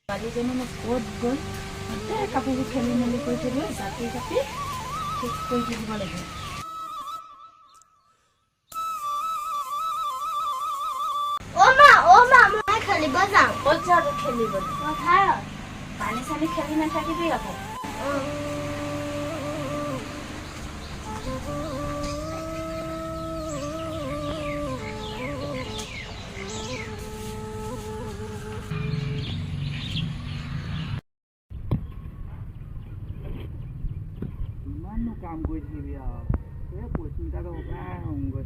ছোৱালীজনী মোক ক'ত গ'ল গোটেই কাপোৰবোৰ খেলি মেলি কৰি থৈ লৈ জাপি জাপি ঠিক কৰি দিব লাগিব। মা মই খেলিব যাওঁ। ক'ত যাবি খেলিবলৈ? পথাৰত। পানী চানী খেলি নাথাকিবি আকৌ। ইমাননো কাম কৰি থাকিবি আৰু চিন্তাটো সদায় হওঁগৈ।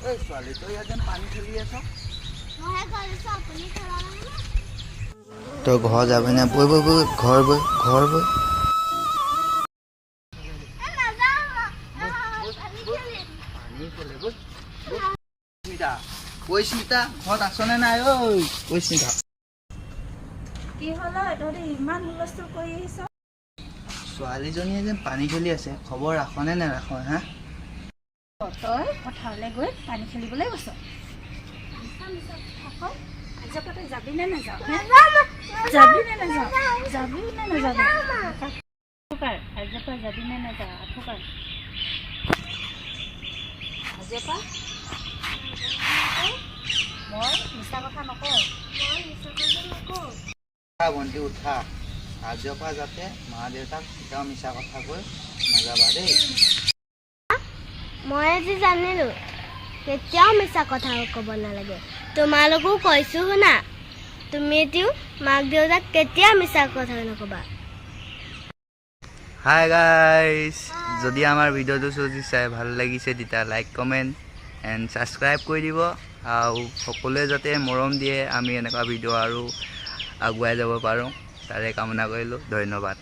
ঐ ছোৱালী, তই ইয়াত যেন পানী খেলি আছ? তই ঘৰ যাবি নে? বৈ বৈ বৈ ঘৰ বৈ ঘৰ বৈ। স্মিতা ঘৰত আছনে নাই? ঐ স্মিতা, কি হ'ল তহঁতি ইমান হুলস্থুল কৰি আহিছ? ছোৱালীজনীয়ে যেন পানী খেলি আছে, খবৰ ৰাখনে নাৰাখ? হা, তই পথাৰলৈ গৈ পানী খেলিবলৈ গৈছ? আজিৰ পৰা তই যাবি নে নাযাৱ? যাবি নে নাযাৱ? যাবি নে নাযাবি? আজিৰ পৰা যাবি নে নাযাৱ? আঠুকাৰ আজিৰ পৰা মই মিছা কথা নকওঁ। ভণ্টি উঠা, আজিৰ পৰা যাতে মা দেউতাক কেতিয়াও মিছা কথা কৈ নাযাবা দেই। মই আজি জানিলো কেতিয়াও মিছা কথা ক'ব নালাগে। তোমালোকো কৈছো শুনা, তুমি এতিয়াও মাক দেউতাক কেতিয়াও মিছা কথা নক'বা। হাই গাইজ, যদি আমাৰ ভিডিঅ'টো যদি চাই ভাল লাগিছে তেতিয়া লাইক কমেণ্ট এণ্ড ছাবস্ক্ৰাইব কৰি দিব আৰু সকলোৱে যাতে মৰম দিয়ে, আমি এনেকুৱা ভিডিঅ' আৰু আগুৱাই যাব পাৰোঁ তাৰে কামনা কৰিলোঁ। ধন্যবাদ।